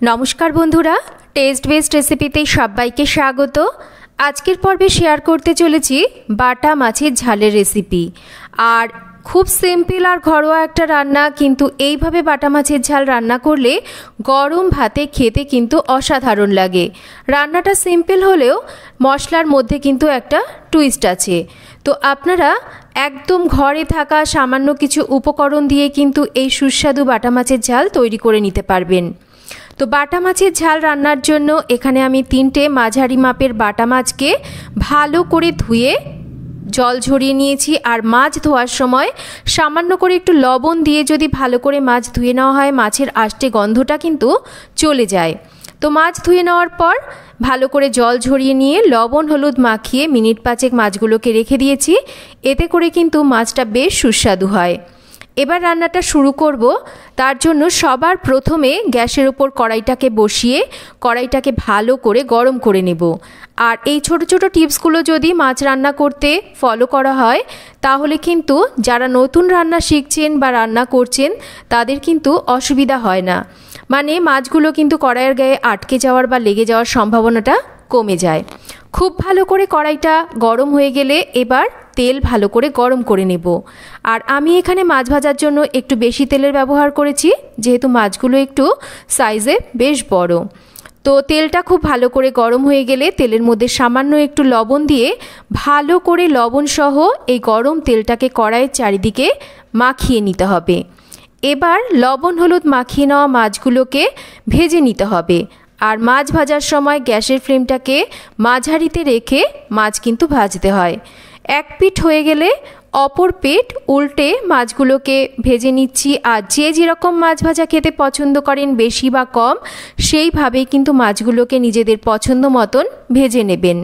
नमस्कार बंधुरा test best रेसिपिते सबाइके स्वागत। आजकेर पर्वे शेयर करते चलेछि बाटा माछेर झालेर रेसिपि और खूब सिम्पल और घरोया एकटा रान्ना, किन्तु एइभावे बाटा माछेर झाल रान्ना करले गरम भाते खेते किन्तु असाधारण लागे। रान्नाटा सिम्पल होलेও मशलार मध्य किन्तु एकटा टुइस्ट आछे। तो आपनारा एकदम घरे थाका सामान्य किछु उपकरण दिए किन्तु एइ सुस्वादु बाटा माछेर झाल तैरी करे निते पारबेन। तो बाटा माछेर झाल रान्नार जोन्नो एखाने आमी 3টে माझारी मापेर बाटा माछके भालो करे धुए जल झरिए निয়েছি। और माछ धोয়ার समय सामान्य करे एकटु लवण दिए यदि भालो करे माछ धुए नेওয়া হয় माछेर आष्टे गन्धटा किन्तु चले যায়। तो माछ धुए नेওয়ার पर भालो करे जल झरिए निয়ে लवण हलुद माखिए मिनिट 5 माछगुलोके रेखे दिएছি। एते करे किन्तु माछटा बेश सुस्वादु হয়। एबार रान्नाटा शुरू करब। तार जोन्नो सबार प्रथमे ग्यासेर ओपर कड़ाईटाके बसिए कड़ाईटाके भालो करे गरम करे नेब। और এই ছোট ছোট টিপসগুলো যদি মাছ রান্না করতে ফলো করা হয় তাহলে কিন্তু যারা নতুন রান্না শিখছেন বা রান্না করছেন তাদের কিন্তু অসুবিধা হয় না। মানে মাছগুলো কিন্তু কড়াইয়ের গায়ে আটকে যাওয়ার বা লেগে যাওয়ার সম্ভাবনাটা কমে যায়। খুব ভালো করে কড়াইটা গরম হয়ে গেলে এবার তেল ভালো করে গরম করে নেব। আর আমি এখানে মাছ ভাজার জন্য একটু বেশি তেলের ব্যবহার করেছি, যেহেতু মাছগুলো একটু সাইজে বেশ বড়। তো তেলটা খুব ভালো করে গরম হয়ে গেলে তেলের মধ্যে সামান্য একটু লবণ দিয়ে ভালো করে লবণ সহ এই গরম তেলটাকে কড়াইয়ের চারিদিকে মাখিয়ে নিতে হবে। এবার লবণ হলুদ মাখিয়ে নেওয়া মাছগুলোকে ভেজে নিতে হবে। আর মাছ ভাজার সময় গ্যাসের ফ্লেমটাকে মাঝারিতে রেখে মাছ কিন্তু ভাজতে হয়। এক পিঠ হয়ে গেলে অপর পিঠ উল্টে মাছগুলোকে ভেজে নিচ্ছি। আর যে যেরকম মাছ ভাজা খেতে পছন্দ করেন বেশি বা কম সেইভাবেই কিন্তু মাছগুলোকে নিজেদের পছন্দ মতন ভেজে নেবেন।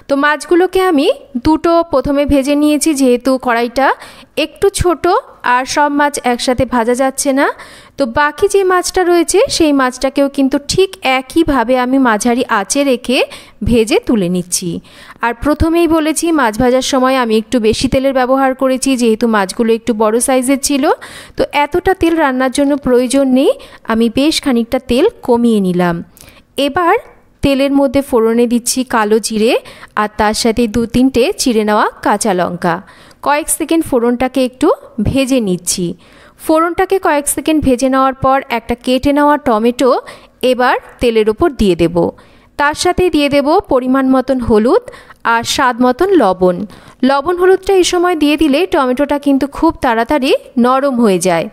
তো মাছগুলোকে আমি দুটো প্রথমে ভেজে নিয়েছি, যেহেতু কড়াইটা একটু ছোট আর সব মাছ একসাথে ভাজা যাচ্ছে না। তো বাকি যে মাছটা রয়েছে সেই মাছটাকেও কিন্তু ঠিক একইভাবে আমি মাঝারি আঁচে রেখে ভেজে তুলে নিচ্ছি। আর প্রথমেই বলেছি মাছ ভাজার সময় আমি একটু বেশি তেলের ব্যবহার করেছি, যেহেতু মাছগুলো একটু বড় সাইজের ছিল। তো এতটা তেল রান্নার জন্য প্রয়োজন নেই, আমি বেশ খানিকটা তেল কমিয়ে নিলাম। এবার তেলের মধ্যে ফোড়নে দিচ্ছি কালো জিরে আর তার সাথে 2-3টে চিড়ে নেওয়া কাঁচা লঙ্কা। কয়েক সেকেন্ড ফোড়নটাকে একটু ভেজে নিচ্ছি। ফোড়নটাকে কয়েক সেকেন্ড ভেজে নেওয়ার পর একটা কেটে নেওয়া টমেটো এবার তেলের ওপর দিয়ে দেব। তার সাথে দিয়ে দেব পরিমাণ মতন হলুদ আর স্বাদ মতন লবণ। লবণ হলুদটা এই সময় দিয়ে দিলে টমেটোটা কিন্তু খুব তাড়াতাড়ি নরম হয়ে যায়।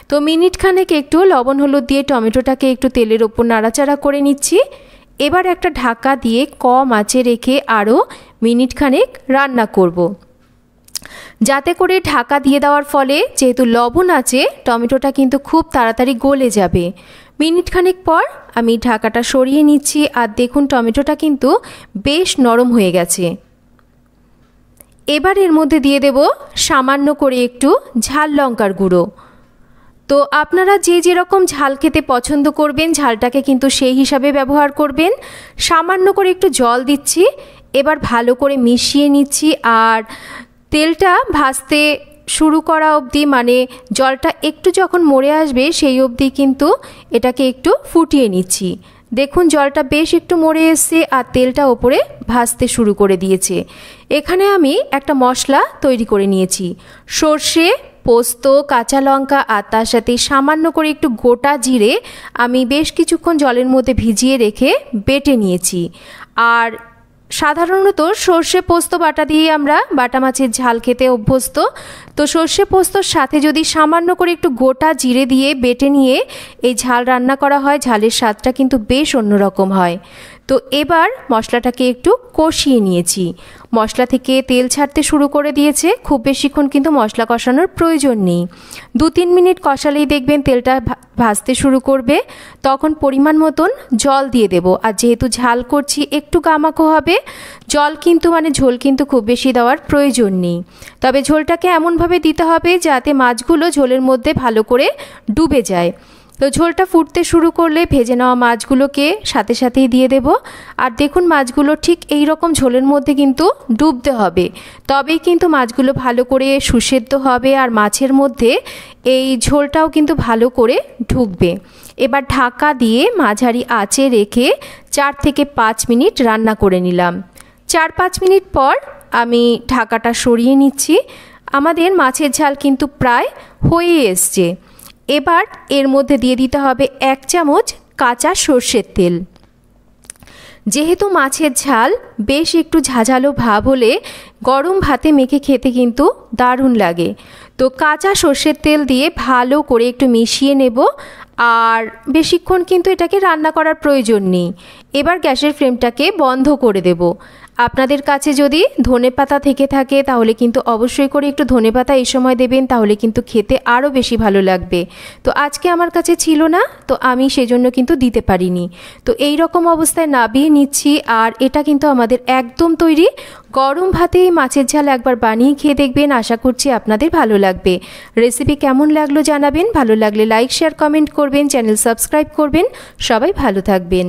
তো মিনিট খানেক একটু লবণ হলুদ দিয়ে টমেটোটাকে একটু তেলের ওপর নাড়াচাড়া করে নিচ্ছি। এবার একটা ঢাকা দিয়ে কম আঁচে রেখে আরও মিনিট খানেক রান্না করব, যাতে করে ঢাকা দিয়ে দেওয়ার ফলে যেহেতু লবণ আছে টমেটোটা কিন্তু খুব তাড়াতাড়ি গলে যাবে। মিনিট খানেক পর আমি ঢাকাটা সরিয়ে নিচ্ছি। আর দেখুন টমেটোটা কিন্তু বেশ নরম হয়ে গেছে। এবার এর মধ্যে দিয়ে দেব সামান্য করে একটু ঝাল লঙ্কার গুঁড়ো। তো আপনারা যে যেরকম ঝাল খেতে পছন্দ করবেন ঝালটাকে কিন্তু সেই হিসাবে ব্যবহার করবেন। সামান্য করে একটু জল দিচ্ছি। এবার ভালো করে মিশিয়ে নিচ্ছি। আর তেলটা ভাজতে শুরু করা অবধি, মানে জলটা একটু যখন মরে আসবে সেই অবধি কিন্তু এটাকে একটু ফুটিয়ে নিচ্ছি। দেখুন জলটা বেশ একটু মরে এসছে আর তেলটা ওপরে ভাজতে শুরু করে দিয়েছে। এখানে আমি একটা মশলা তৈরি করে নিয়েছি। সর্ষে, পোস্ত, কাঁচা লঙ্কা আর তার সাথে সামান্য করে একটু গোটা জিরে আমি বেশ কিছুক্ষণ জলের মধ্যে ভিজিয়ে রেখে বেটে নিয়েছি। আর সাধারণত সর্ষে পোস্ত বাটা দিয়ে আমরা বাটা মাছের ঝাল খেতে অভ্যস্ত। তো সর্ষে পোস্তর সাথে যদি সামান্য করে একটু গোটা জিরে দিয়ে বেটে নিয়ে এই ঝাল রান্না করা হয় ঝালের স্বাদটা কিন্তু বেশ অন্যরকম হয়। তো এবার মশলাটাকে একটু কষিয়ে নিয়েছি। মশলা থেকে তেল ছাড়তে শুরু করে দিয়েছে। খুব বেশিক্ষণ কিন্তু মশলা কষানোর প্রয়োজন নেই। 2-3 মিনিট কষালেই দেখবেন তেলটা ভাজতে শুরু করবে। তখন পরিমাণ মতন জল দিয়ে দেব। আর যেহেতু ঝাল করছি একটু গামাখো হবে, জল কিন্তু মানে ঝোল কিন্তু খুব বেশি দেওয়ার প্রয়োজন নেই। তবে ঝোলটাকে এমনভাবে দিতে হবে যাতে মাছগুলো ঝোলের মধ্যে ভালো করে ডুবে যায়। তো ঝোলটা ফুটতে শুরু করলে ভেজে নেওয়া মাছগুলোকে সাথে সাথেই দিয়ে দেব। আর দেখুন মাছগুলো ঠিক এই রকম ঝোলের মধ্যে কিন্তু ডুবতে হবে, তবেই কিন্তু মাছগুলো ভালো করে সুসেদ্ধ হবে আর মাছের মধ্যে এই ঝোলটাও কিন্তু ভালো করে ঢুকবে। এবার ঢাকা দিয়ে মাঝারি আঁচে রেখে 4 থেকে 5 মিনিট রান্না করে নিলাম। 4-5 মিনিট পর আমি ঢাকাটা সরিয়ে নিচ্ছি। আমাদের মাছের ঝাল কিন্তু প্রায় হয়ে এসছে। এবার এর মধ্যে দিয়ে দিতে হবে 1 চামচ কাঁচা সর্ষের তেল। যেহেতু মাছের ঝাল বেশ একটু ঝাঁঝালো ভাব হলে গরম ভাতে মেখে খেতে কিন্তু দারুণ লাগে। তো কাঁচা সর্ষের তেল দিয়ে ভালো করে একটু মিশিয়ে নেব, আর বেশিক্ষণ কিন্তু এটাকে রান্না করার প্রয়োজন নেই। এবার গ্যাসের ফ্লেমটাকে বন্ধ করে দেব। আপনাদের কাছে যদি ধনেপাতা থেকে থাকে তাহলে কিন্তু অবশ্যই করে একটু ধনেপাতা এই সময় দেবেন, তাহলে কিন্তু খেতে আরও বেশি ভালো লাগবে। তো আজকে আমার কাছে ছিল না, তো আমি সেজন্য কিন্তু দিতে পারিনি। তো এই রকম অবস্থায় নাবিয়ে নিচ্ছি, আর এটা কিন্তু আমাদের একদম তৈরি। গরম ভাতে মাছের ঝাল একবার বানিয়ে খেয়ে দেখবেন, আশা করছি আপনাদের ভালো লাগবে। রেসিপি কেমন লাগলো জানাবেন, ভালো লাগলে লাইক শেয়ার কমেন্ট করবেন, চ্যানেল সাবস্ক্রাইব করবেন। সবাই ভালো থাকবেন।